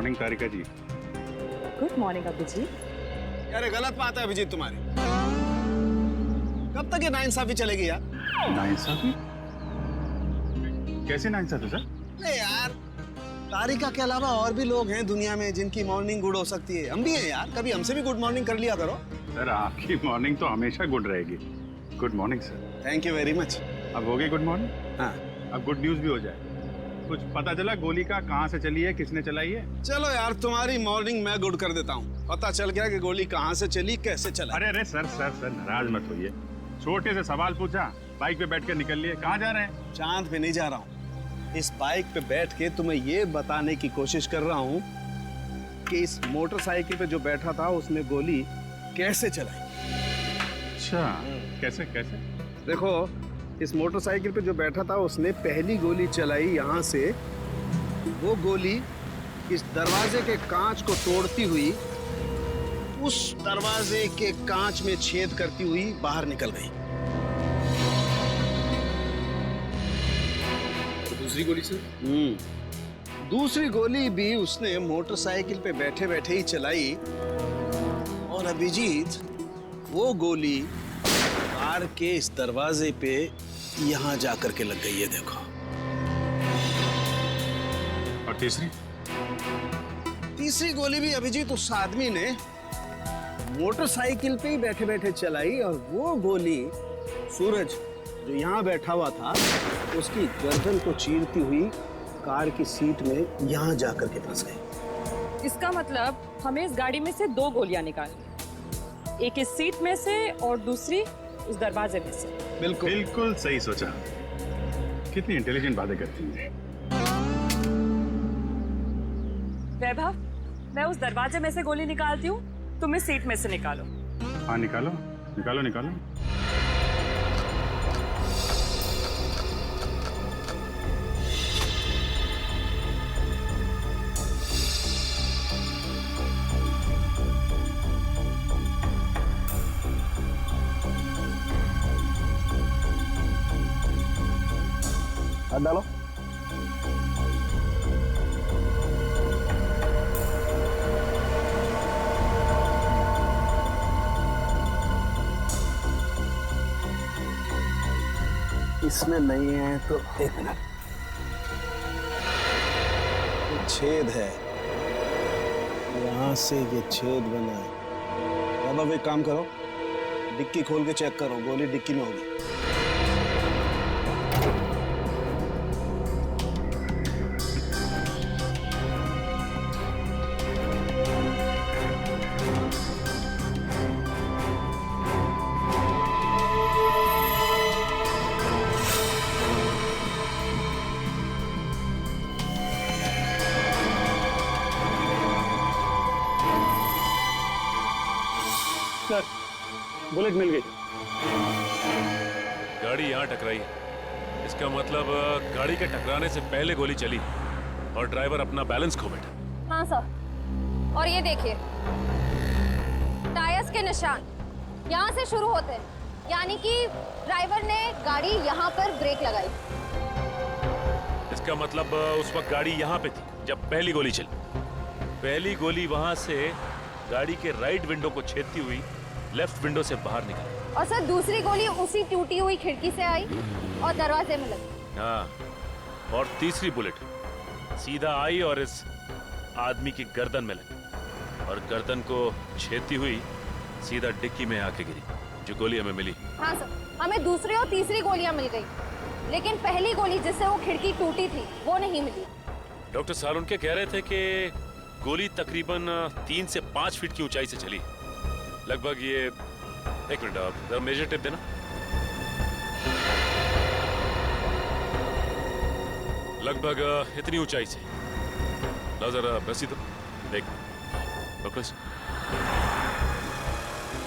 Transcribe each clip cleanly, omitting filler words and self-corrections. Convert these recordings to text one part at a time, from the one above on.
Morning Tarika ji. Good morning Abhijeet. यार गलत बात है अभिजीत तुम्हारी। कब तक ये नाइंसाफी चलेगी यार? नाइंसाफी? कैसे नाइंसाफी सर? नहीं यार, तारिका के अलावा और भी लोग हैं दुनिया में जिनकी मॉर्निंग गुड हो सकती है। हम भी हैं यार, कभी हमसे भी गुड मॉर्निंग कर लिया करो। सर आपकी मॉर्निंग तो हमेशा गुड रहेगी। Good morning sir. Thank you very much. अब हो गई गुड मॉर्निंग? हाँ, अब गुड न्यूज भी हो जाए। कुछ पता चला गोली का कहाँ से चली है, किसने चलाई है? चलो यार तुम्हारी मॉर्निंग मैं गुड कर देता हूँ। पता चल गया कि गोली कहाँ से चली, कैसे चला। अरे अरे सर सर सर नाराज मत होइए। छोटे से सवाल पूछा, बाइक पे बैठ के निकल लिए। कहाँ जा रहे हैं? चांद पे नहीं जा रहा हूँ। इस बाइक पे बैठ के तुम्हें ये बताने की कोशिश कर रहा हूँ कि इस मोटरसाइकिल पे जो बैठा था उसने गोली कैसे चलाई। अच्छा, कैसे कैसे? देखो, इस मोटरसाइकिल पे जो बैठा था उसने पहली गोली चलाई यहाँ से। वो गोली इस दरवाजे के कांच को तोड़ती हुई उस दरवाजे के कांच में छेद करती हुई बाहर निकल गई। दूसरी गोली से? दूसरी गोली भी उसने मोटरसाइकिल पे बैठे बैठे ही चलाई। और अभिजीत, वो गोली कार के इस दरवाजे पे यहाँ जाकर के लग गई है, देखो। और तीसरी? तीसरी गोली भी अभिजीत उस आदमी ने मोटरसाइकिल पे ही बैठे बैठे चलाई। और वो गोली सूरज जो यहाँ बैठा हुआ था उसकी गर्दन को चीरती हुई कार की सीट में यहाँ जाकर के फंस गई। इसका मतलब हमें इस गाड़ी में से 2 गोलियां निकालनी, एक इस सीट में से और दूसरी उस दरवाजे में से। बिल्कुल बिल्कुल सही सोचा। कितनी इंटेलिजेंट बातें करती हैं। वैभव, मैं उस दरवाजे में से गोली निकालती हूँ, तुम इस सीट में से निकालो। हाँ निकालो निकालो निकालो। हाथ डालो। इसमें नहीं है तो एक मिनट, ये छेद है, यहां से ये छेद बना है। अब एक काम करो, डिक्की खोल के चेक करो, गोली डिक्की में होगी। सर बुलेट मिल गई। गाड़ी यहाँ टकराई है, इसका मतलब गाड़ी के टकराने से पहले गोली चली और ड्राइवर अपना बैलेंस खो बैठा। हाँ सर, और ये देखिए टायर्स के निशान यहाँ से शुरू होते हैं, यानी कि ड्राइवर ने गाड़ी यहाँ पर ब्रेक लगाई। इसका मतलब उस वक्त गाड़ी यहाँ पे थी जब पहली गोली चली। पहली गोली वहां से गाड़ी के राइट विंडो को छेदती हुई लेफ्ट विंडो से बाहर निकली। और सर दूसरी गोली उसी टूटी हुई खिड़की से आई और दरवाजे में लगी। हाँ, और तीसरी बुलेट सीधा आई और इस आदमी की गर्दन में लगी और गर्दन को छेदती हुई सीधा डिक्की में आके गिरी, जो गोली हमें मिली। हाँ सर, हमें दूसरी और तीसरी गोलियां मिल गई, लेकिन पहली गोली जिससे वो खिड़की टूटी थी वो नहीं मिली। डॉक्टर सालुनके कह रहे थे कि गोली तकरीबन 3 से 5 फीट की ऊंचाई से चली, लगभग ये, एक मिनट आप जरा मेजर टेप देना, लगभग इतनी ऊंचाई से। ला जरा रस्सी दो, देख डॉक्टर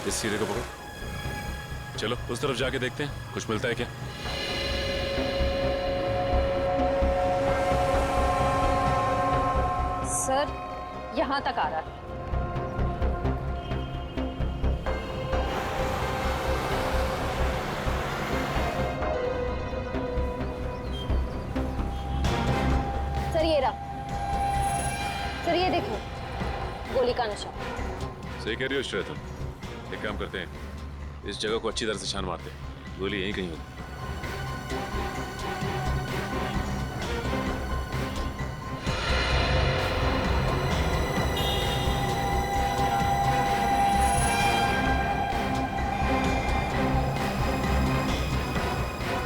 इस सीधे को पकड़ो, चलो उस तरफ जाके देखते हैं कुछ मिलता है क्या। सर यहाँ तक आ रहा है। सर ये रहा। सर ये देखो, गोली का निशान। सही कह रही हो श्रेया तुम। एक काम करते हैं, इस जगह को अच्छी तरह से छान मारते हैं, गोली यहीं कहीं होगी।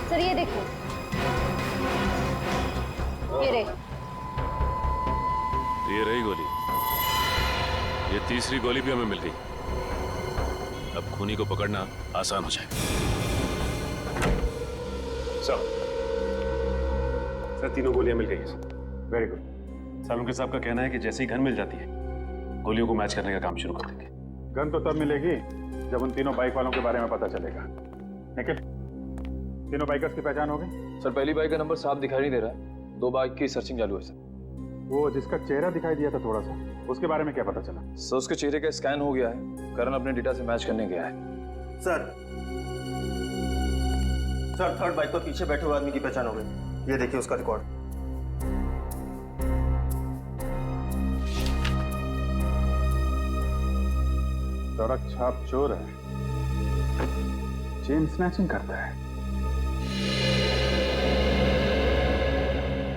सर ये देखो, ये रही। तो ये रही गोली। ये तीसरी गोली भी हमें मिल गई। अब खूनी को पकड़ना आसान हो जाएगा। सर तीनों गोलियां मिल गई हैं। Very good. सालुंके साहब का कहना है कि जैसे ही गन मिल जाती है, गोलियों को मैच करने का काम शुरू कर देंगे। गन तो तब मिलेगी जब उन तीनों बाइक वालों के बारे में पता चलेगा। निखिल, तीनों बाइकर्स की पहचान हो गई? सर पहली बाइक का नंबर साफ दिखाई नहीं दे रहा है। 2 बाइक की सर्चिंग चालू है सर। वो जिसका चेहरा दिखाई दिया था थोड़ा सा, उसके बारे में क्या पता चला? सर उसके चेहरे का स्कैन हो गया है। करण अपने डेटा से मैच करने गया है। सर थर्ड बाइक पर पीछे बैठे हुए आदमी की पहचान हो गई। ये देखिए उसका रिकॉर्ड। सड़क छाप चोर है, चेन स्नैचिंग करता है।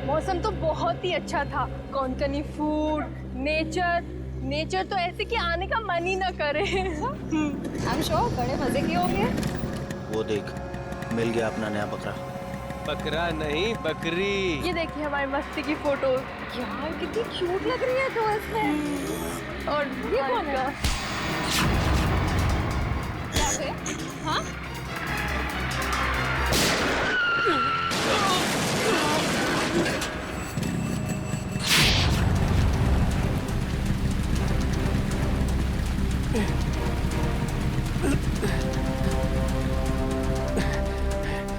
मौसम तो बहुत ही अच्छा था। कोंकणी फूड, नेचर तो ऐसे कि आने का मन ही ना करे। आई एम श्योर बड़े मजे किए होंगे। वो देख, मिल गया अपना नया बकरा। बकरा नहीं, बकरी। ये देखिए हमारी मस्ती की फोटो। यार कितनी क्यूट लग रही है तो इसमें। और ये कौन है? हाँ?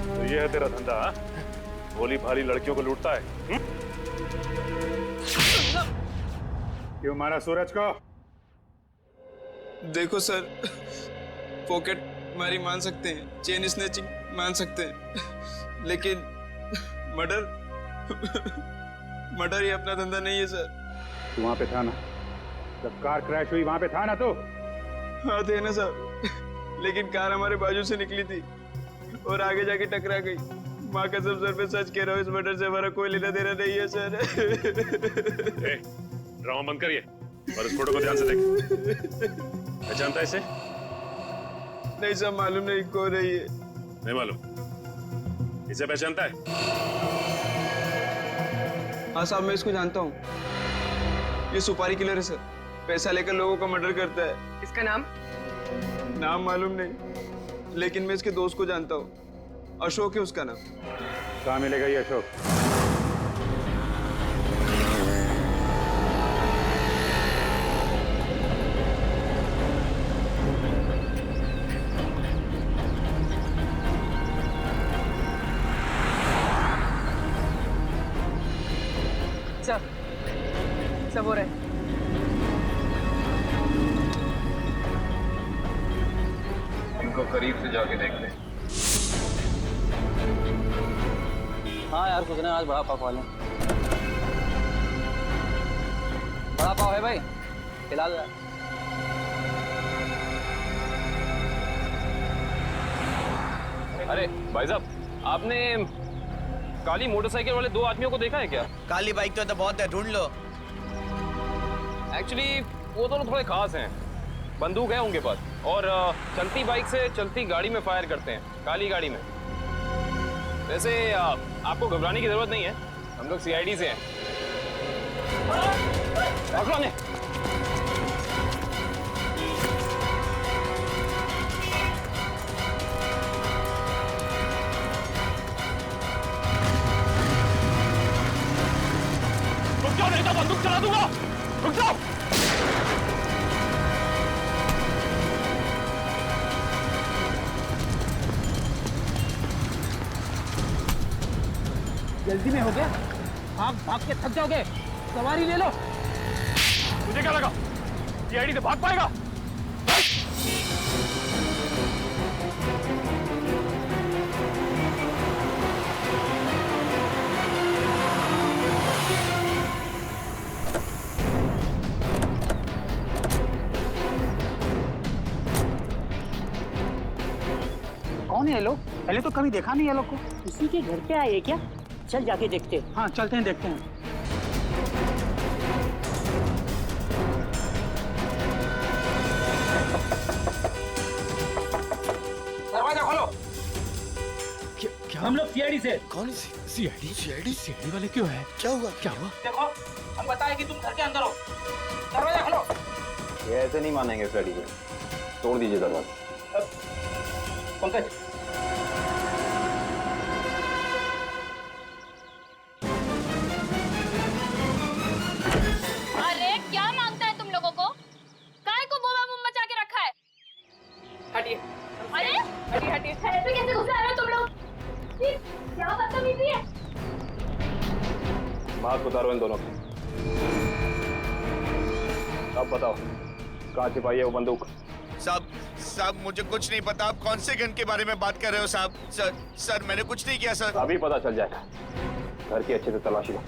तो ये है तेरा धंधा, हाँ? भोली भाली लड़कियों को लूटता है। क्यों मारा सूरज को? देखो सर, पॉकेट मारी मान सकते हैं, चेन स्नैचिंग मान सकते हैं, लेकिन मर्डर ये अपना धंधा नहीं है सर। तू वहां पे था ना जब कार क्रैश हुई? वहां पे था ना तू? हाँ थे ना सर, लेकिन कार हमारे बाजू से निकली थी और आगे जाके टकरा गई। माँ कसम सर पे सच कह रहा हूँ, इस मर्डर से हमारा कोई लेना देना नहीं है सर। ड्रामा बंद करिए और इस फोटो को ध्यान से देख। पहचानता है इसे? नहीं सर, मालूम नहीं कौन है ये। नहीं मालूम? इसे पहचानता है? हाँ साहब, मैं इसको जानता हूँ। ये सुपारी किलर है सर, पैसा लेकर लोगों का मर्डर करता है। इसका नाम? नाम मालूम नहीं, लेकिन मैं इसके दोस्त को जानता हूँ। अशोक है उसका नाम। कहाँ मिलेगा ये अशोक? सब हो रहा है। इनको करीब से जाके देख ले। हाँ यार, कुछ ना, आज बड़ा पाव खा लें। बड़ा पाव है भाई, खिला दो। अरे भाई साहब, आपने काली मोटरसाइकिल वाले 2 आदमियों को देखा है क्या? काली बाइक तो बहुत है, ढूंढ लो। एक्चुअली वो दोनों थोड़े खास हैं। बंदूक है उनके पास और चलती बाइक से चलती गाड़ी में फायर करते हैं, काली गाड़ी में। वैसे आपको घबराने की जरूरत नहीं है, हम लोग सीआईडी से हैं। पकड़ो ने। रुक जाओ, नहीं तो बंदूक चला दूंगा। रुक जाओ। जल्दी में हो गया, आप भाग के थक जाओगे, सवारी ले लो। मुझे क्या लगा सीआईडी से भाग पाएगा? है ये लोग? पहले तो कभी देखा नहीं ये लोग को। किसी के घर पे आए क्या? चल जाके देखते हैं। हाँ चलते हैं, देखते हैं। दरवाजा खोलो। क्या हम लोग सीआईडी से? कौन सीआईडी? सीआईडी वाले क्यों है? क्या हुआ? देखो, हम बताए कि तुम घर के अंदर हो। दरवाजा खोलो। ये ऐसे नहीं मानेंगे फ्रेडी को, तोड़ दीजिए दरवाजा। पंकज, अरे क्या मांगता है तुम लोगों को? काय को बोबा मुंह मचा के रखा है? हटिए। अरे हटिए हटिए। ऐसे कैसे घुसे आ रहे हो तुम लोग? क्या बदतमीजी है? मास्क उतारो इन दोनों की। अब बताओ कहाँ छिपाई है वो बंदूक? साहब मुझे कुछ नहीं पता। आप कौन से गन के बारे में बात कर रहे हो साहब? सर मैंने कुछ नहीं किया सर। अभी पता चल जाएगा। घर की अच्छे से तलाशी लो।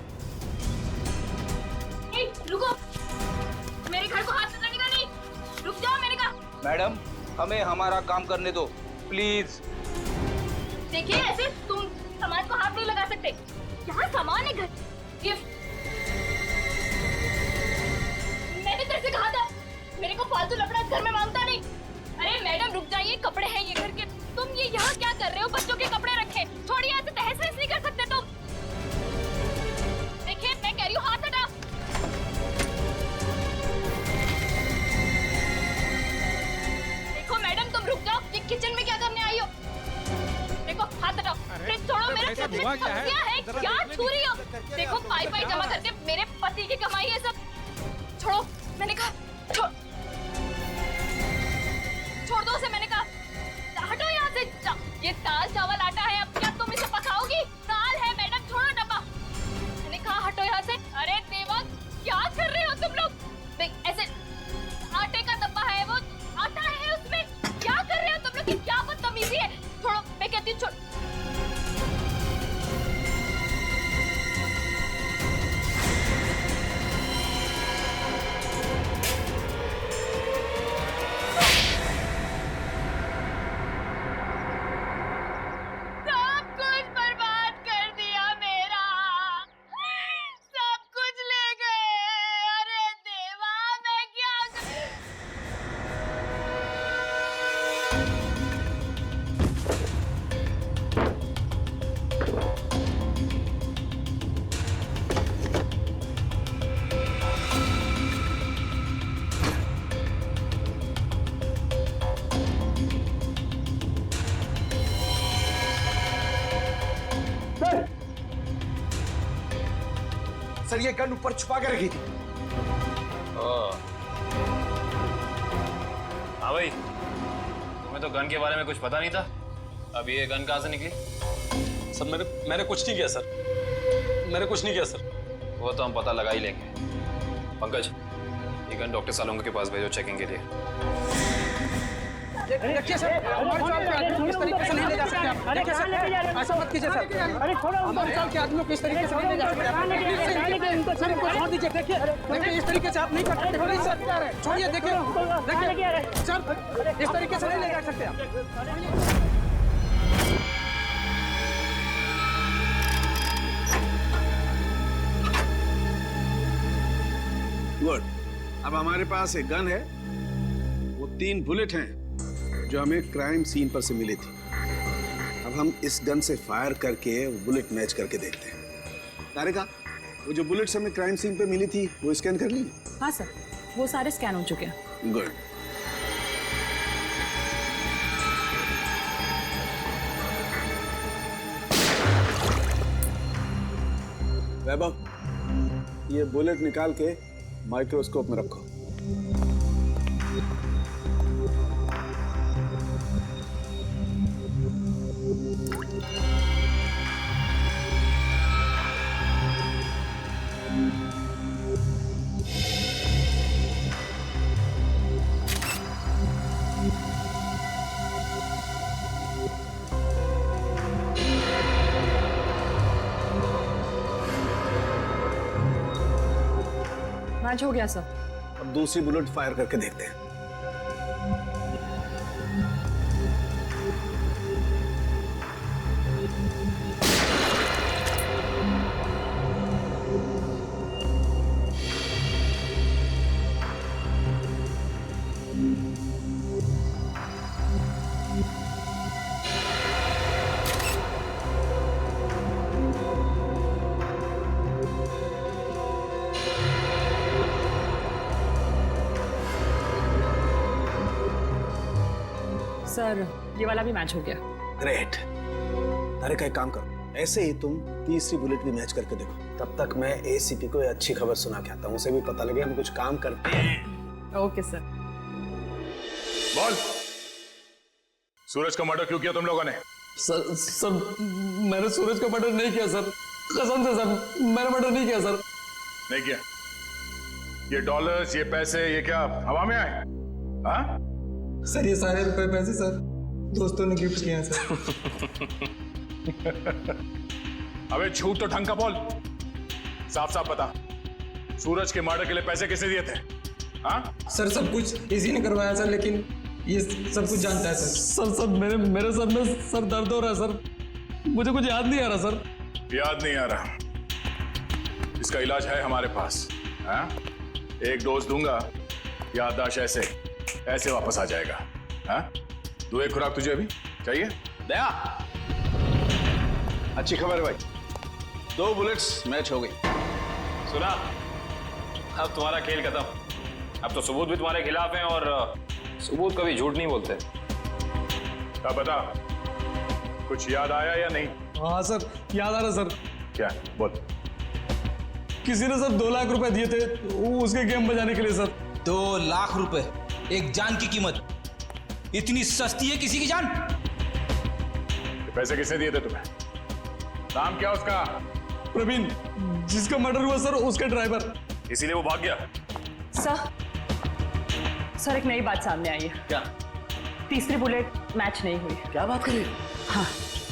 रुको, मेरे घर को हाथ लगाने का नहीं। रुक जाओ, मैंने कहा। मैडम हमें हमारा काम करने दो प्लीज। देखिए ऐसे तुम सामान को हाथ नहीं लगा सकते। यहाँ सामान है घर गिफ्ट। मैंने तेरे से कहा था मेरे को फालतू लफड़ा घर में मांगता नहीं। अरे मैडम रुक जाइए, कपड़े हैं ये घर के। तुम ये यहाँ क्या कर रहे हो? बच्चों के कपड़े रखे। छोड़िए, ऐसे तहस नहस नहीं कर सकते तुम। देखिए मैं कह रही हूँ हाथ हटा। देखो मैडम तुम रुक जाओ। ये किचन में क्या करने आई हो? देखो हाथ हटाओ। फ्रिज छोड़ो। मेरे छत में सब्जियां है, क्या छू रही हो? देखो पाई पाई जमा करके मेरे पति की कमाई है सब। छोड़ो, मैंने कहा छोड़ दो उसे, मैंने कहा। हटो यहाँ से। ये दाल चावल आटा है, अब क्या तुम इसे पकाओगी? दाल है मैडम, छोड़ो डब्बा। मैंने कहा हटो यहाँ से। अरे देवा क्या कर रहे हो तुम लोग? देख ऐसे आटे का डब्बा है, वो आटा है उसमें। क्या कर रहे हो तुम लोग? क्या बदतमीजी है? छोड़ो, मैं कहती हूँ छोड़। सर ये गन ऊपर छुपा के रखी थी। हाँ भाई, तुम्हें तो गन के बारे में कुछ पता नहीं था। अब ये गन कहाँ से निकली? सर मैंने कुछ नहीं किया सर। मैंने कुछ नहीं किया सर। वो तो हम पता लगा ही लेंगे। पंकज, ये गन डॉक्टर सालोंगा के पास भेजो चेकिंग के लिए। देखिए सर, हमारे चौक के आदमी इस तरीके से नहीं ले जा सकते आप। देखिए सर, ऐसा मत कीजिए सर। हमारे चौक के आदमियों को इस तरीके से नहीं ले जा सकते आप। सर इनको छोड़ दीजिए। देखिए इस तरीके से आप नहीं कर सकते। नहीं सर, छोड़िए। देखिए सर, इस तरीके से नहीं ले जा सकते आप। गुड। अब हमारे पास एक गन है, वो 3 बुलेट हैं जो हमें क्राइम सीन पर से मिली थी। अब हम इस गन से फायर करके वो बुलेट मैच करके देखते हैं। तारिका, वो जो बुलेट्स हमें क्राइम सीन पे मिली थी वो स्कैन कर ली? हाँ सर, वो सारे स्कैन हो चुके हैं। गुड। वैभव, ये बुलेट निकाल के माइक्रोस्कोप में रखो। मैच हो गया सर। अब दूसरी बुलेट फायर करके देखते हैं। सर ये वाला भी मैच हो गया। ग्रेट। अरे का एक काम करो, ऐसे ही तुम तीसरी बुलेट भी मैच करके देखो, तब तक मैं एसीपी को अच्छी खबर सुना के आता हूँ, उसे भी पता लगे हम कुछ काम करते हैं। Okay sir. बोल, सूरज का मर्डर क्यों किया तुम लोगों ने? सर मैंने सूरज का मर्डर नहीं किया सर, कसम से सर, मैंने मर्डर नहीं किया सर। नहीं किया? ये डॉलर्स, ये पैसे, ये क्या हवा में आए? हाँ? सर ये सारे रुपए पैसे सर दोस्तों ने गिफ्ट किए हैं सर। अबे झूठ तो ढंग का बोल, साफ साफ बता, सूरज के मर्डर के लिए पैसे किसने दिए थे? हाँ? सर सब कुछ इसी ने करवाया सर, लेकिन ये सब कुछ जानता है सर। सर मेरे सर में सर दर्द हो रहा है सर, मुझे कुछ याद नहीं आ रहा सर। याद नहीं आ रहा? इसका इलाज है हमारे पास। हाँ? एक डोज दूंगा, याददाश्त ऐसे वापस आ जाएगा। हाँ? दो एक खुराक तुझे अभी चाहिए? दया, अच्छी खबर है भाई, 2 बुलेट्स मैच हो गई। सुना, अब तुम्हारा खेल खत्म। अब तो सबूत भी तुम्हारे खिलाफ हैं और सबूत कभी झूठ नहीं बोलते। क्या बता, कुछ याद आया या नहीं? हाँ सर याद आ रहा सर। क्या? बोल। किसी ने सर 2 लाख रुपए दिए थे उसके गेम बजाने के लिए सर। 2 लाख रुपए, एक जान की कीमत। इतनी सस्ती है किसी की जान? पैसे किसने दिए थे तुम्हें? नाम क्या उसका? प्रवीण, जिसका मर्डर हुआ सर उसका ड्राइवर। इसीलिए वो भाग गया? सर एक नई बात सामने आई है। क्या? तीसरी बुलेट मैच नहीं हुई। क्या बात कर रही? हाँ,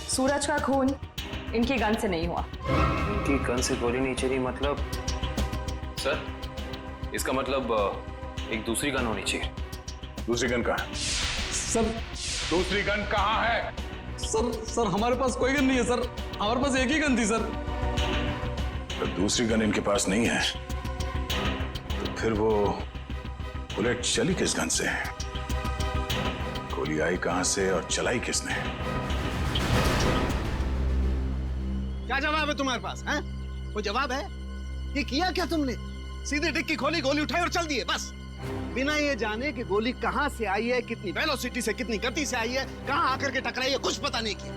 सूरज का खून इनकी गन से नहीं हुआ। इनकी गन से गोली नहीं चली मतलब? सर इसका मतलब एक दूसरी गन होनी चाहिए। दूसरी गन कहाँ है? सर दूसरी गन कहाँ है? सर हमारे पास कोई गन नहीं है सर, हमारे पास एक ही गन थी सर। तो दूसरी गन इनके पास नहीं है तो फिर वो बुलेट चली किस गन से? गोली आई कहां से और चलाई किसने? क्या जवाब है तुम्हारे पास? हैं? कोई जवाब है? ये किया क्या तुमने? सीधे डिक्की खोली, गोली उठाई और चल दिए बस, बिना ये जाने कि गोली कहां से आई है, कितनी वेलोसिटी से, कितनी गति से आई है, कहां आकर के टकराई है, कुछ पता नहीं किया।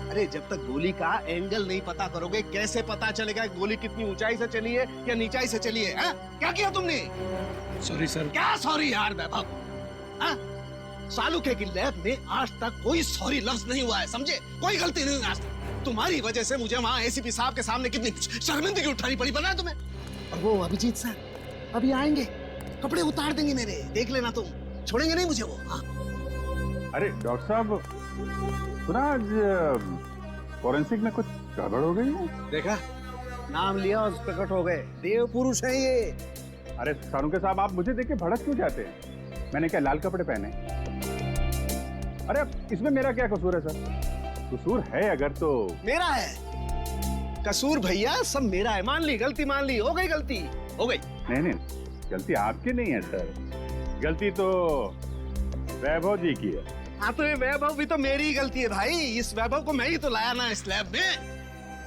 अरे जब तक गोली का एंगल नहीं पता करोगे कैसे पता चलेगा कि गोली कितनी ऊंचाई से चली है या नीचाई से चली है? हा? क्या किया तुमने? Sorry sir. क्या सॉरी यार वैभव? हाँ? सालुके की लैब में आज तक कोई सॉरी लफ्ज नहीं हुआ है, समझे? कोई गलती नहीं आज तक। तुम्हारी वजह से मुझे वहाँ एसीपी साहब के सामने कितनी शर्मिंदगी उठानी पड़ी, पता है तुम्हें? और वो अभिजीत सर अभी आएंगे, कपड़े उतार देंगे मेरे, देख लेना तुम, छोड़ेंगे नहीं मुझे वो। हाँ? अरे डॉक्टर साहब, सुना आज फॉरेंसिक में कुछ गड़बड़ हो गई है? देखा, नाम लिया और प्रकट हो गए, देव पुरुष है ये। अरे सारुके साहब, आप मुझे देख के भड़क क्यों जाते हैं? मैंने क्या लाल कपड़े पहने? अरे इसमें मेरा क्या कसूर है सर? कसूर है अगर तो मेरा है। कसूर भैया सब मेरा है, मान ली गलती, मान ली, हो गई गलती, हो गई। नहीं, गलती आपकी नहीं है सर, गलती तो वैभव जी की है। हाँ तो ये वैभव भी तो मेरी ही गलती है भाई, इस वैभव को मैं ही तो लाया ना इस लैब में।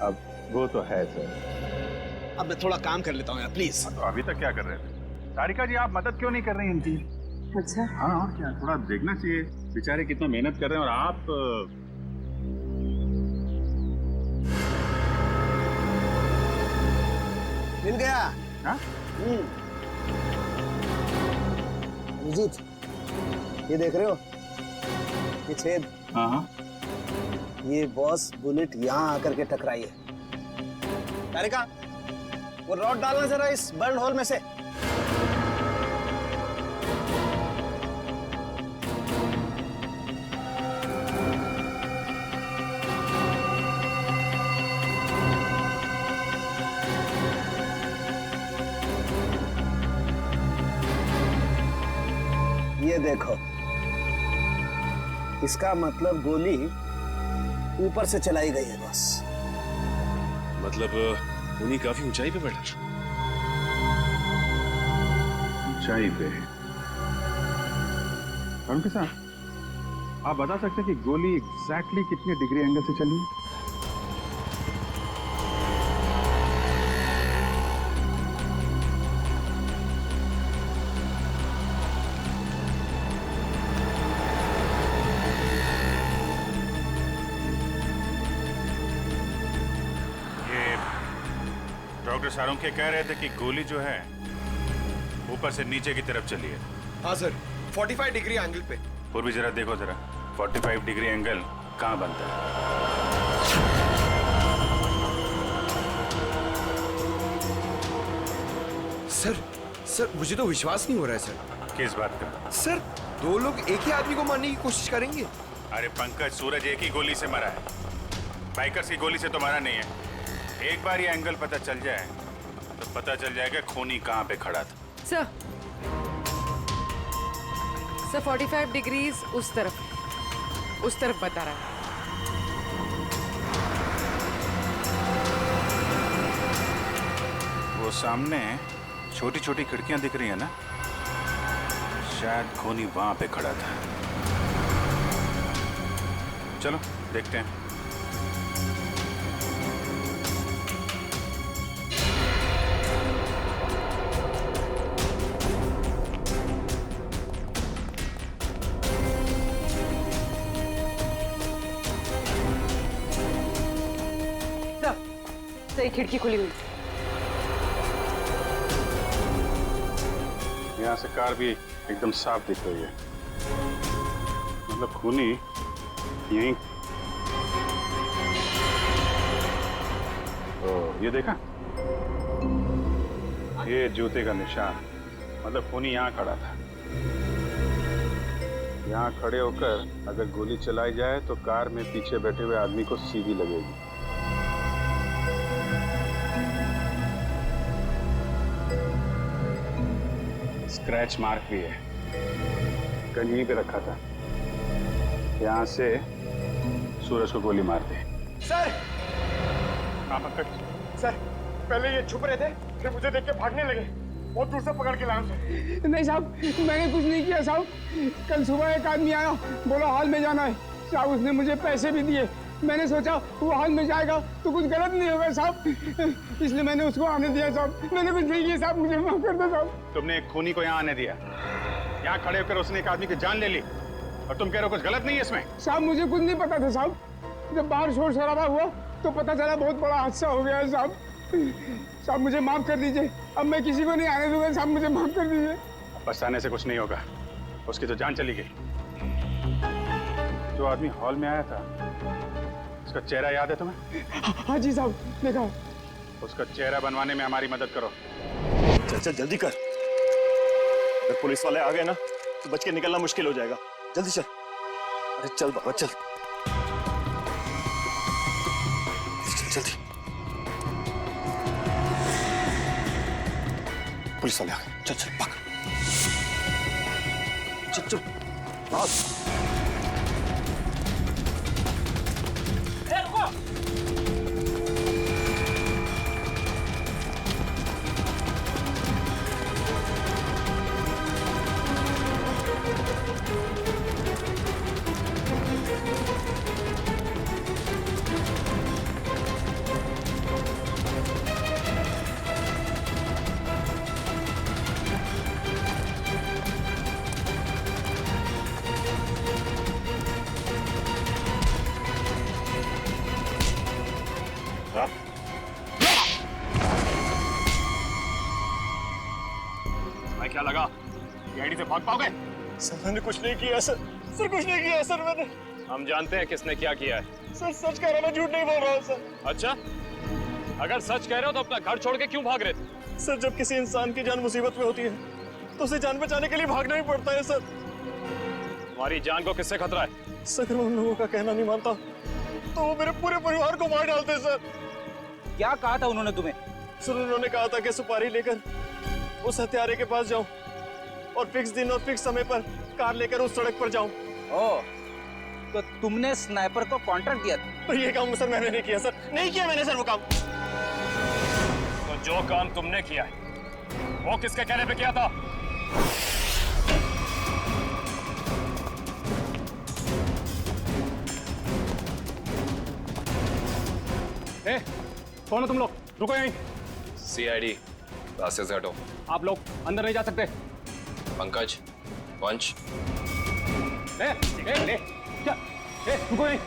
अब वो तो है सर। अब मैं थोड़ा काम कर लेता हूँ यार प्लीज। तो अभी तक क्या कर रहे थे? सारिका जी, आप मदद क्यों नहीं कर रही इनकी? अच्छा हाँ, और क्या, थोड़ा देखना चाहिए, बेचारे कितना मेहनत कर रहे हैं और आप मिल गया। हाँ? अभिजीत, ये देख रहे हो ये छेद? हाँ। ये बॉस बुलेट यहाँ आकर के टकराई है। तारिका, वो रॉड डालना जरा इस बर्न होल में से। ये देखो, इसका मतलब गोली ऊपर से चलाई गई है बस। मतलब गोली काफी ऊंचाई पे बैठा? ऊंचाई पे? के साथ आप बता सकते हैं कि गोली एग्जैक्टली कितने डिग्री एंगल से चली? डॉक्टर सारुंखे कह रहे थे कि गोली जो है ऊपर से नीचे की तरफ चली है। हाँ सर, 45 डिग्री एंगल पे। पूर्वी जरा देखो जरा, 45 डिग्री एंगल कहाँ बनता है? सर मुझे तो विश्वास नहीं हो रहा है सर। किस बात का? सर 2 लोग एक ही आदमी को मारने की कोशिश करेंगे? अरे पंकज, सूरज एक ही गोली से मरा है, बाइकर्स की गोली से तो मरा नहीं है। एक बार ये एंगल पता चल जाए तो पता चल जाएगा खूनी कहाँ पे खड़ा था। सर 45 डिग्रीज उस तरफ बता रहा है। वो सामने छोटी छोटी खिड़कियां दिख रही है ना, शायद खूनी वहां पे खड़ा था। चलो देखते हैं। सही खिड़की खुली हुई। यहाँ से कार भी एकदम साफ दिख रही है, मतलब खूनी यहीं। तो ये देखा, ये जूते का निशान, मतलब खूनी यहाँ खड़ा था। यहाँ खड़े होकर अगर गोली चलाई जाए तो कार में पीछे बैठे हुए आदमी को सीधी लगेगी। स्क्रैच मार्क भी है, गन यहीं पे रखा था। यहाँ से सूरज को गोली मार दी। सर! हाँ पंकज। सर, पहले ये छुप रहे थे, फिर मुझे देख के भागने लगे। बहुत दूर से पकड़ के लाया उसे। नहीं साहब, मैंने कुछ नहीं किया साहब। कल सुबह एक आदमी आया, बोला हॉल में जाना है साहब। उसने मुझे पैसे भी दिए। मैंने सोचा वो हॉल में जाएगा तो कुछ गलत नहीं होगा साहब, इसलिए मैंने उसको आने दिया साहब। मैंने कुछ नहीं किया साहब, मुझे माफ कर दो साहब। तुमने एक खूनी को यहाँ आने दिया, यहाँ खड़े होकर उसने एक आदमी की जान ले ली, और तुम कह रहे हो कुछ गलत नहीं है इसमें? साहब मुझे कुछ नहीं पता था साहब। जब बाहर शोर शराबा हुआ तो पता चला बहुत बड़ा हादसा हो गया है साहब। साहब मुझे माफ कर दीजिए, अब मैं किसी को नहीं आने दूंगा साहब, मुझे माफ कर दीजिए। पछताने से कुछ नहीं होगा, उसकी तो जान चली गई। जो आदमी हॉल में आया था, उसका चेहरा याद है तुम्हें? हाँ जी साहब, देखा। उसका चेहरा बनवाने में हमारी मदद करो। चल चल जल्दी कर, अगर पुलिस वाले आ गए ना तो बच के निकलना मुश्किल हो जाएगा। जल्दी चल। अरे चल बाबा चल, जल्दी। पुलिस वाले आ गए, चल चल भाग। चल चल भाग। क्या लगा गाड़ी से भाग पाओगे? सर मैंने कुछ नहीं किया सर, सर कुछ नहीं किया सर मैंने। हम जानते हैं किसने क्या किया है। सर सच कह रहा हूं, मैं झूठ नहीं बोल रहा हूँ सर। अच्छा, अगर सच कह रहे हो तो अपना घर छोड़ के क्यों भाग रहे थे? सर जब किसी इंसान की जान मुसीबत में होती है तो उसे जान बचाने के लिए भागना ही पड़ता है सर। तुम्हारी जान को किससे खतरा है? सर अगर मैं उन लोगों का कहना नहीं मानता तो वो मेरे पूरे परिवार को मार डालते सर। क्या कहा था उन्होंने तुम्हें? सर उन्होंने कहा था कि सुपारी लेकर उस हत्यारे के पास जाऊं और फिक्स दिन और फिक्स समय पर कार लेकर उस सड़क पर जाऊं। ओह, तो तुमने स्नाइपर को कॉन्ट्रैक्ट दिया था? तो ये काम सर मैंने नहीं किया सर, नहीं किया मैंने सर वो काम। तो जो काम तुमने किया है वो किसके कहने पे किया था? ए, कौन हो तुम लोग? रुको यहीं। सीआईडी, रास्ते से हटो। आप लोग अंदर नहीं जा सकते। पंकज, वंश। क्या? रुको यहीं।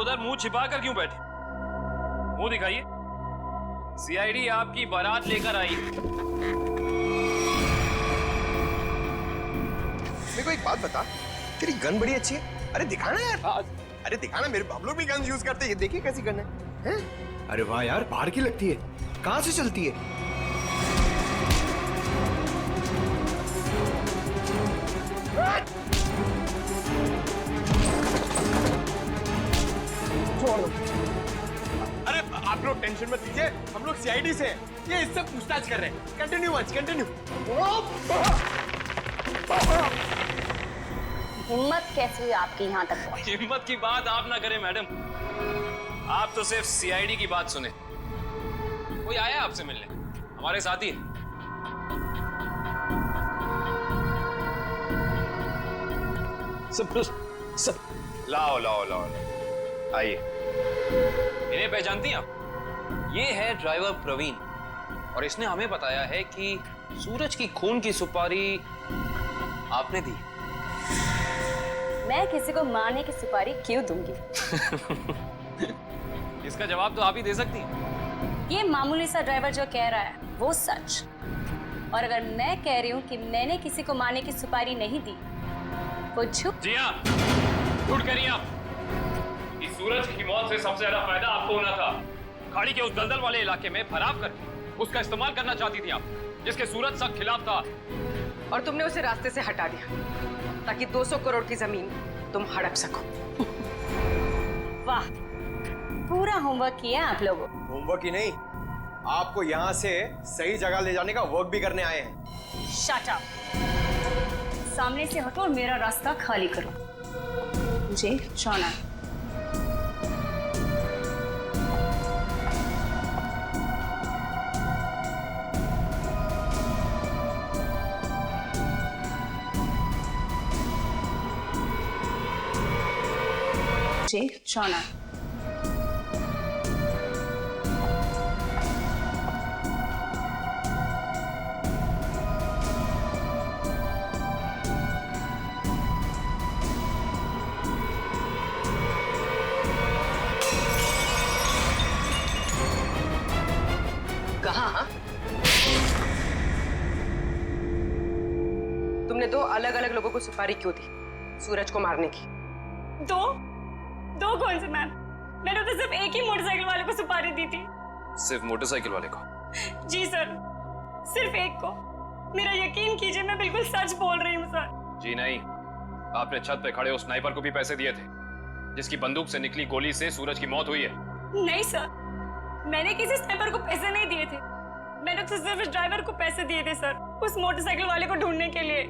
उधर मुंह छिपा कर क्यों बैठे? मुंह दिखाइए। सीआईडी आपकी बारात लेकर आई। मेरे को एक बात बता, तेरी गन बड़ी अच्छी है। अरे दिखाना यार। अरे दिखाना, मेरे हम लोग भी गन यूज करते हैं। ये देखिए कैसी गन है? अरे वाह यार, बाहर की लगती है। कहाँ से चलती है? अरे आप लोग टेंशन मत लीजिए, हम लोग सीआईडी से हैं। ये इससे पूछताछ कर रहे हैं। Continue once, continue. हिम्मत कैसे हुई आपकी यहाँ तक पहुंची? हिम्मत की बात आप ना करें मैडम, आप तो सिर्फ सीआईडी की बात सुने। कोई आया आपसे मिलने? हमारे साथी है। सब लाओ लाओ लाओ, आइए। इन्हें पहचानती हैं आप? ये है ड्राइवर प्रवीण, और इसने हमें बताया है कि सूरज की खून की सुपारी आपने दी। मैं किसी को मारने की सुपारी क्यों दूंगी? इसका जवाब तो आप ही दे सकती हैं। ये मामूली सा ड्राइवर जो कह रहा है वो सच, और अगर मैं कह रही हूँ कि मैंने किसी को मारने की सुपारी नहीं दी, वो झूठ। जी हाँ, झूठ करिए आप। इस सूरज की मौत से सबसे ज्यादा फायदा आपको होना था। खाड़ी के उस दलदल वाले इलाके में फराव करके उसका इस्तेमाल करना चाहती थी आप, जिसके सूरज सख्त खिलाफ था। और तुमने उसे रास्ते से हटा दिया ताकि 200 करोड़ की जमीन तुम हड़प सको। वाह, पूरा होमवर्क किया आप लोगों। होमवर्क ही नहीं, आपको यहाँ से सही जगह ले जाने का वर्क भी करने आए हैं। शट अप, सामने से हटो और मेरा रास्ता खाली करो। मुझे जाना है। मुझे जाना है। कहाँ? तुमने 2 अलग-अलग लोगों को सुपारी क्यों दी सूरज को मारने की? दो कौन से मैम? मैंने तो सिर्फ एक ही मोटरसाइकिल वाले को सुपारी दी थी। सिर्फ मोटरसाइकिल वाले को? जी सर, सिर्फ एक को। मेरा यकीन कीजिए, मैं बिल्कुल सच बोल रही हूँ सर। जी नहीं, आपने छत पे खड़े उस स्नाइपर को भी पैसे दिए थे, जिसकी बंदूक से निकली गोली से सूरज की मौत हुई है। नहीं सर, मैंने किसी स्नाइपर को पैसे नहीं दिए थे। मैंने तो सिर्फ उस ड्राइवर को पैसे दिए थे सर, उस मोटरसाइकिल वाले को ढूंढने के लिए।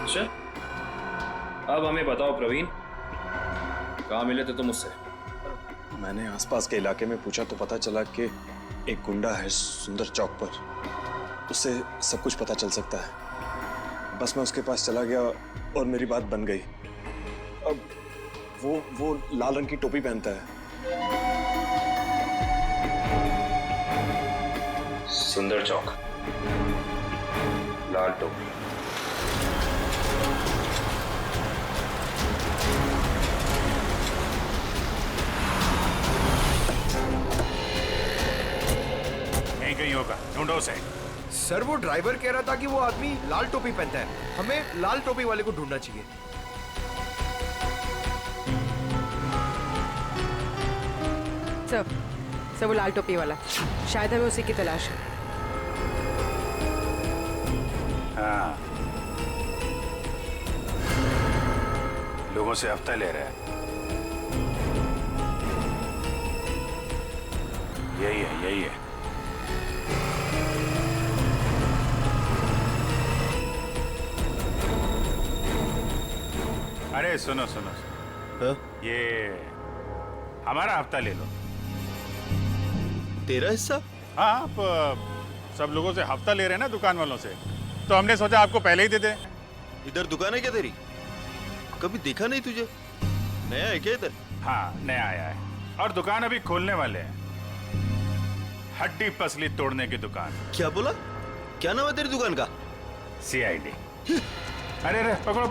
अच्छा, अब हमें बताओ प्रवीण, कहाँ मिले थे तुम उससे? मैंने आसपास के इलाके में पूछा तो पता चला कि एक गुंडा है सुंदर चौक पर, उससे सब कुछ पता चल सकता है। बस मैं उसके पास चला गया और मेरी बात बन गई। अब वो लाल रंग की टोपी पहनता है। सुंदर चौक, लाल टोपी। कहीं होगा, ढूंढो उसे। सर वो ड्राइवर कह रहा था कि वो आदमी लाल टोपी पहनता है, हमें लाल टोपी वाले को ढूंढना चाहिए। सब वो लाल टोपी वाला, शायद हमें उसी की तलाश है। हाँ, लोगों से हफ्ता ले रहा है। यही है। अरे सुनो, ये हमारा हफ्ता ले लो। तेरा हिस्सा? हाँ, आप सब लोगों से हफ्ता ले रहे हैं ना दुकान वालों से, तो हमने सोचा आपको पहले ही दे दें। इधर दुकान है क्या तेरी? कभी देखा नहीं तुझे? नया है क्या इधर? हाँ, नया आया है और दुकान अभी खोलने वाले हैं। हड्डी पसली तोड़ने की दुकान। क्या बोला? क्या नाम है तेरी दुकान का? सीआईडी। अरे पकड़ो।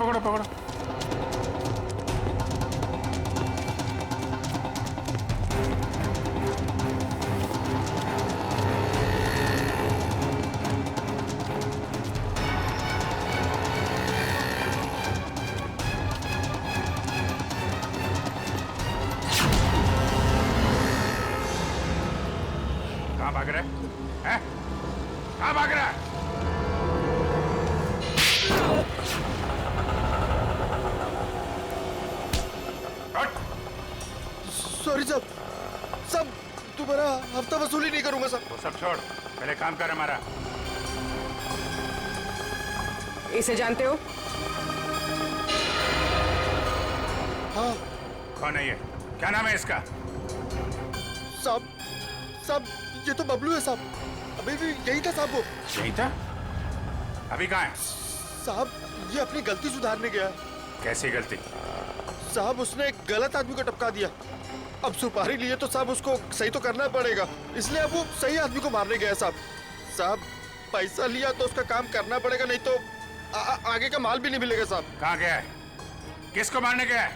रहा है? कहाँ भाग रहा है? सॉरी साहब, सब दोबारा हफ्ता वसूली नहीं करूंगा साहब। वो सब छोड़, पहले काम कर हमारा। इसे जानते हो? हाँ। कौन है ये? क्या नाम है इसका? साहब, साहब ये तो बबलू है साहब। अभी भी यही था साहब वो। यही था? अभी कहाँ है? साहब ये अपनी गलती सुधारने गया है। कैसी गलती? साहब उसने एक गलत आदमी को टपका दिया। अब सुपारी लिए तो साहब उसको सही तो करना पड़ेगा, इसलिए अब वो सही आदमी को मारने गया साहब। साहब पैसा लिया तो उसका काम करना पड़ेगा, नहीं तो आगे का माल भी नहीं मिलेगा साहब। कहाँ गया है? किसको मारने गया है?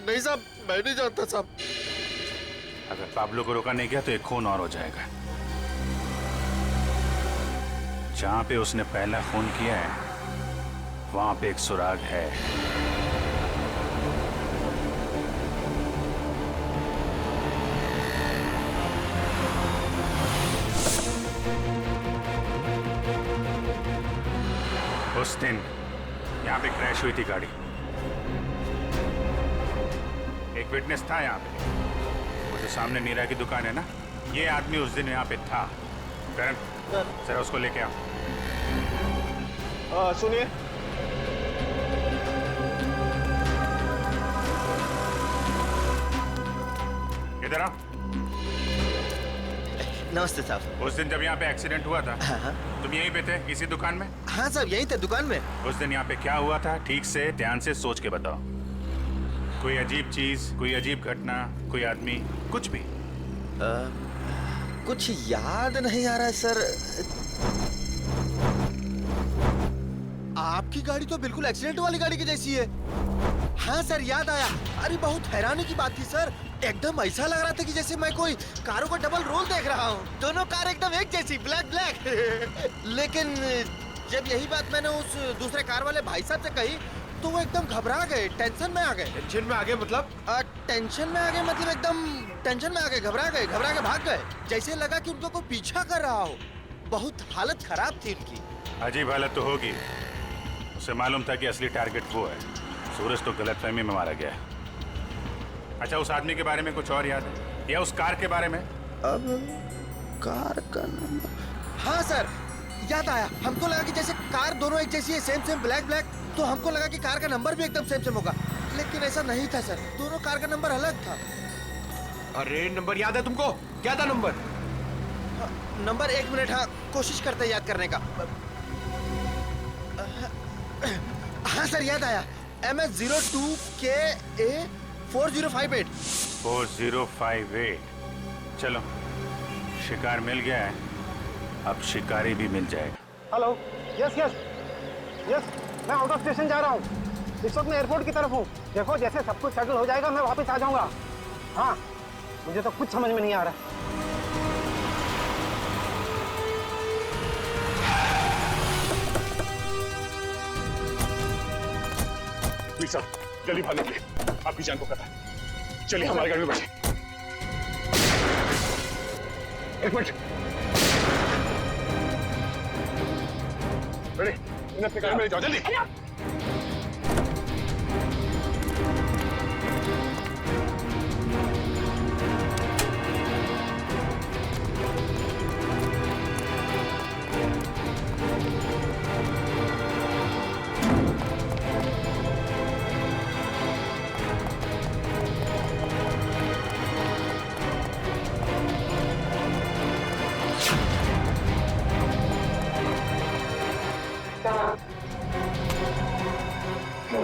नहीं साहब, मैं नहीं जानता साहब। अगर पाब्लो को रोका नहीं गया तो एक खून और हो जाएगा। जहां पे उसने पहला खून किया है वहां पे एक सुराग है। उस दिन यहाँ पे क्रैश हुई थी गाड़ी। एक विटनेस था यहाँ पे, वो जो सामने नीरा की दुकान है ना, ये आदमी उस दिन यहाँ पे था। करण, जरा उसको लेके आओ। सुनिए, इधर आओ। नमस्ते साहब। उस दिन जब यहाँ पे एक्सीडेंट हुआ था, तुम यहीं पे थे इसी दुकान में? हाँ साहब यहीं थे दुकान में। उस दिन यहाँ पे क्या हुआ था ठीक से ध्यान से सोच के बताओ। कोई अजीब चीज, कोई अजीब घटना, कोई आदमी, कुछ भी? कुछ याद नहीं आ रहा है सर। आपकी गाड़ी तो बिल्कुल एक्सीडेंट वाली गाड़ी की जैसी है। हाँ सर याद आया। अरे बहुत हैरानी की बात थी सर, एकदम ऐसा लग रहा था कि जैसे मैं कोई कारों का डबल रोल देख रहा हूँ। दोनों कार एकदम एक जैसी, ब्लैक ब्लैक। लेकिन जब यही बात मैंने उस दूसरे कार वाले भाई साहब से कही तो वो एकदम घबरा गए, टेंशन में आ गए। टेंशन में आ गए मतलब? टेंशन में आ गए मतलब एकदम टेंशन में आ गए, घबरा के भाग गए। जैसे लगा कि उनको कोई पीछा कर रहा हो। बहुत हालत खराब थी उनकी। अजीब हालत तो होगी। उसे मालूम था कि असली टारगेट वो है। सूरज तो गलतफहमी में मारा गया है। अच्छा, उस आदमी के बारे में कुछ और याद है या उस कार के बारे में? अब कार का नंबर, हाँ सर याद आया। हमको लगा कि जैसे कार दोनों एक जैसी है, सेम सेम ब्लैक ब्लैक, तो हमको लगा कि कार का नंबर भी एकदम सेम सेम होगा, लेकिन ऐसा नहीं था सर। दोनों कार का नंबर अलग था। अरे नंबर याद है तुमको? क्या था नंबर? नंबर 1 मिनट, हाँ कोशिश करते याद करने का। हाँ सर याद आया, MS02KA 4058। 4058। चलो, शिकार मिल गया है, अब शिकारी भी मिल जाएगा। हेलो, यस यस यस, मैं आउट ऑफ स्टेशन जा रहा हूँ। इस वक्त मैं एयरपोर्ट की तरफ हूँ। देखो जैसे सब कुछ सेटल हो जाएगा मैं वापस आ जाऊंगा। हाँ, मुझे तो कुछ समझ में नहीं आ रहा। साहब जल्दी भागने के लिए, आपकी जान को खतरा है। चलिए हमारी गाड़ी में बैठे। एक मिनट, रेडी? इन्हें अपनी गाड़ी में ले जाओ जल्दी।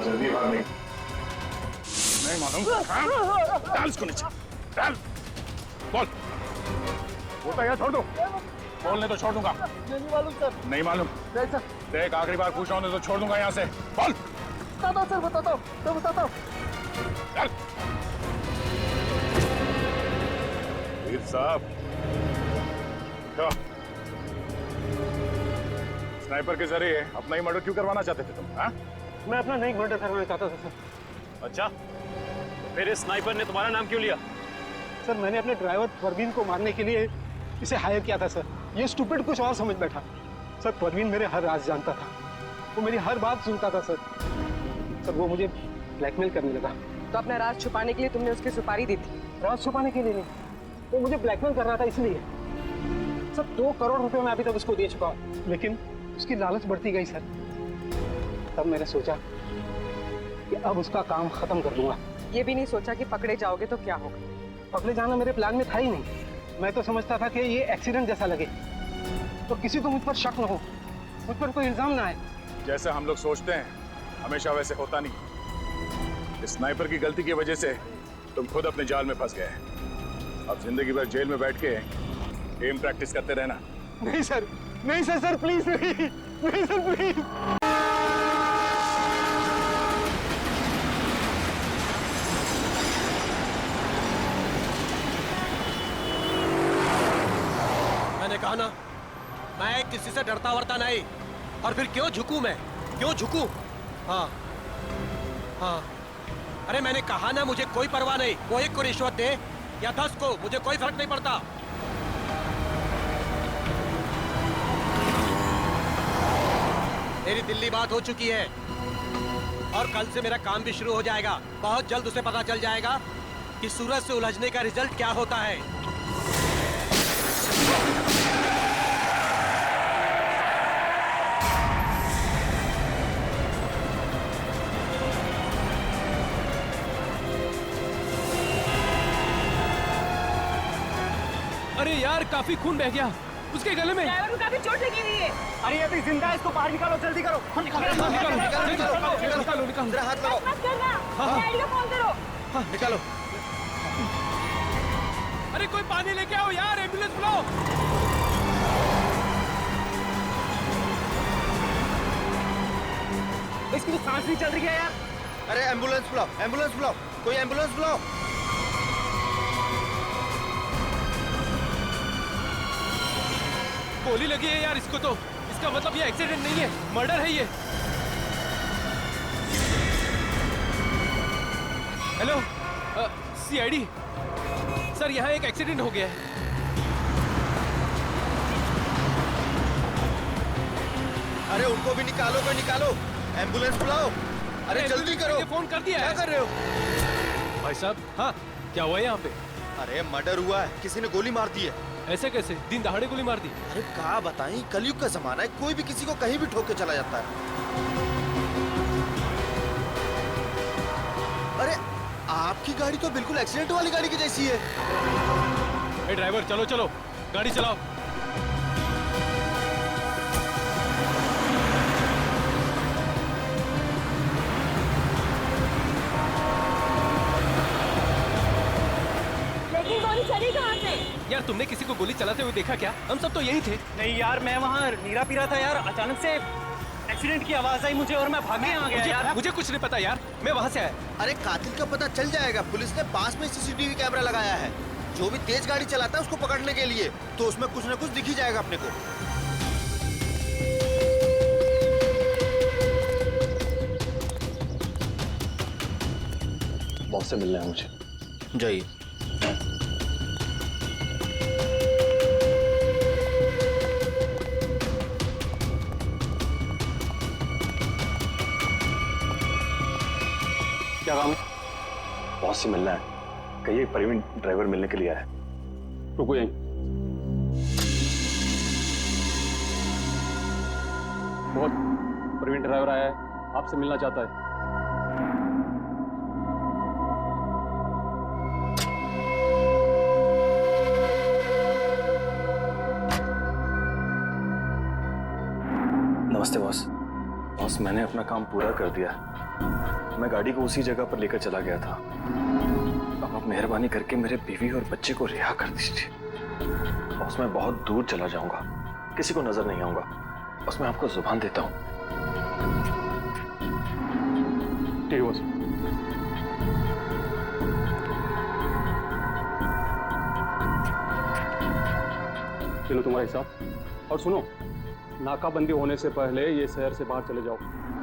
जल्दी भागने। नहीं मालूम। डाल इसको नीचे, डाल। बोल, बोलता है छोड़ दो। बोलने तो छोड़ दूंगा। नहीं मालूम सर। नहीं मालूम? नहीं सर। देख आखिरी बार पूछ रहा हूँ तो छोड़ दूंगा यहाँ से। बोल। बताता हूँ सर, बताता हूँ, मैं बताता हूँ। चल। वीर साहब, क्या स्नाइपर के जरिए अपना ही मर्डर क्यों करवाना चाहते थे तुम? हाँ? मैं अपना नहीं मर्डर करवाना चाहता था सर। अच्छा, तो फिर इस स्नाइपर ने तुम्हारा नाम क्यों लिया? सर मैंने अपने ड्राइवर परवीन को मारने के लिए इसे हायर किया था सर। ये स्टूपिड कुछ और समझ बैठा। सर परवीन मेरे हर राज जानता था, वो मेरी हर बात सुनता था सर। सर वो मुझे ब्लैकमेल करने लगा। तो अपना राज छुपाने के लिए तुमने उसकी सुपारी दी थी? राज छुपाने के लिए नहीं, वो मुझे ब्लैकमेल कर रहा था इसलिए। सर 2 करोड़ रुपए मैं अभी तक उसको दे चुका हूँ, लेकिन उसकी लालच बढ़ती गई सर। तब मैंने सोचा कि अब उसका काम खत्म कर दूंगा। ये भी नहीं सोचा कि पकड़े जाओगे तो क्या होगा? पकड़े जाना मेरे प्लान में था ही नहीं। मैं तो समझता था कि ये एक्सीडेंट जैसा लगे तो किसी को मुझ पर शक न हो, मुझ पर कोई इल्जाम ना आए। जैसा हम लोग सोचते हैं हमेशा वैसे होता नहीं। इस स्नाइपर की गलती की वजह से तुम खुद अपने जाल में फंस गए। अब जिंदगी भर जेल में बैठ के एम प्रैक्टिस करते रहना। नहीं सर, नहीं सर, सर प्लीज नहीं, नहीं सर प्लीज। मैंने कहा ना, मैं किसी से डरता वरता नहीं। और फिर क्यों झुकूं मैं, क्यों झुकूं? हाँ हाँ, अरे मैंने कहा ना, मुझे कोई परवाह नहीं। वो 1 को रिश्वत दे या 10 को, मुझे कोई फर्क नहीं पड़ता। मेरी दिल्ली बात हो चुकी है और कल से मेरा काम भी शुरू हो जाएगा। बहुत जल्द उसे पता चल जाएगा कि सूरज से उलझने का रिजल्ट क्या होता है। अरे यार, काफी खून बह गया उसके गले में। ड्राइवर को काफी चोट लगी हुई है। अरे अभी जिंदा है, इसको बाहर निकालो, जल्दी करो। निकालो। जरा हाथ लगाओ। मत करना, डैडी को फोन करो। हाँ, निकालो। अरे कोई पानी लेके आओ यार, एम्बुलेंस बुलाओ। इसकी तो सांस नहीं चल रही है यार। अरे एम्बुलेंस बुलाओ, एम्बुलेंस बुलाओ, कोई एम्बुलेंस बुलाओ। गोली लगी है यार इसको तो। इसका मतलब ये एक्सीडेंट नहीं है, मर्डर है ये। हेलो सीआईडी सर, यहाँ एक एक्सीडेंट हो गया है। अरे उनको भी निकालो, कोई निकालो, एम्बुलेंस बुलाओ। अरे जल्दी करो। फोन कर दिया क्या कर रहे हो? भाई साहब, हाँ क्या हुआ है यहाँ पे? अरे मर्डर हुआ है, किसी ने गोली मार दी है। ऐसे कैसे? दिन दहाड़े गोली मार दी? अरे क्या बताएं, कलयुग का जमाना है, कोई भी किसी को कहीं भी ठोक के चला जाता है। अरे आपकी गाड़ी तो बिल्कुल एक्सीडेंट वाली गाड़ी की जैसी है। ए ड्राइवर, चलो चलो, गाड़ी चलाओ। लेकिन गोली चली कहाँ से? यार तुमने किसी को गोली चलाते हुए देखा क्या? हम सब तो यही थे। नहीं यार, मैं वहाँ नीरा पी रहा था यार, अचानक से एक्सीडेंट की आवाज आई मुझे और मैं भागे आ गया यार। मुझे कुछ नहीं पता यार, मैं वहाँ से आया। अरे कातिल का पता चल जाएगा, पुलिस ने पास में सीसीटीवी कैमरा लगाया है। जो भी तेज गाड़ी चलाता है उसको पकड़ने के लिए, तो उसमें कुछ न कुछ दिख ही जाएगा अपने को। बॉस से मिलना है मुझे। जाइए। क्या काम है? बॉस से मिलना है। कहिए परवीन ड्राइवर मिलने के लिए आया है। रुको यहीं। बहुत प्रवीण ड्राइवर आया है, आपसे मिलना चाहता है। नमस्ते बॉस। बॉस मैंने अपना काम पूरा कर दिया। मैं गाड़ी को उसी जगह पर लेकर चला गया था। अब आप मेहरबानी करके मेरे बीवी और बच्चे को रिहा कर दीजिए। बॉस मैं बहुत दूर चला जाऊंगा, किसी को नजर नहीं आऊंगा। बस मैं आपको जुबान देता हूं। ठीक है बॉस। चलो तुम्हारा हिसाब। और सुनो, नाकाबंदी होने से पहले ये शहर से बाहर चले जाओ।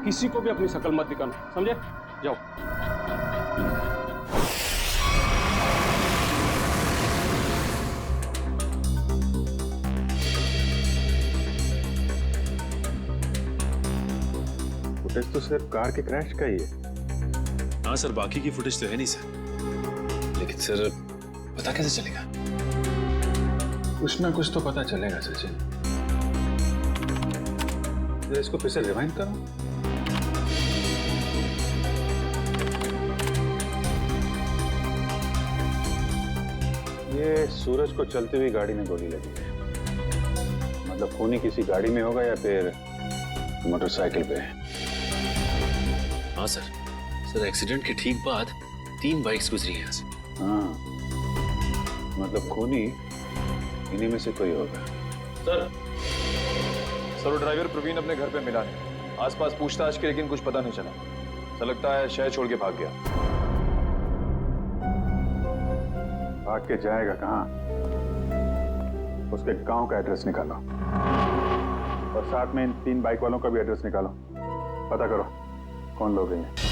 किसी को भी अपनी शक्ल मत दिखाना, समझे? जाओ। फुटेज तो सिर्फ कार के क्रैश का ही है। हाँ सर, बाकी की फुटेज तो है नहीं सर। लेकिन सर पता कैसे चलेगा? कुछ ना कुछ तो पता चलेगा सचिन। जरा इसको फिर से रिवाइंड करो। ये सूरज को चलती हुई गाड़ी में गोली लगी है। मतलब खूनी किसी गाड़ी में होगा या फिर मोटरसाइकिल पे। हाँ सर। सर एक्सीडेंट के ठीक बाद 3 बाइक्स गुजरी हैं यहाँ से। हाँ, मतलब खूनी इन्हीं में से कोई होगा। सर वो ड्राइवर प्रवीण अपने घर पे मिला नहीं। आसपास पूछताछ की, लेकिन कुछ पता नहीं चला। ऐसा लगता है शहर छोड़ के भाग गया। भाग के जाएगा कहाँ? उसके गांव का एड्रेस निकालो और साथ में इन 3 बाइक वालों का भी एड्रेस निकालो। पता करो कौन लोग हैं।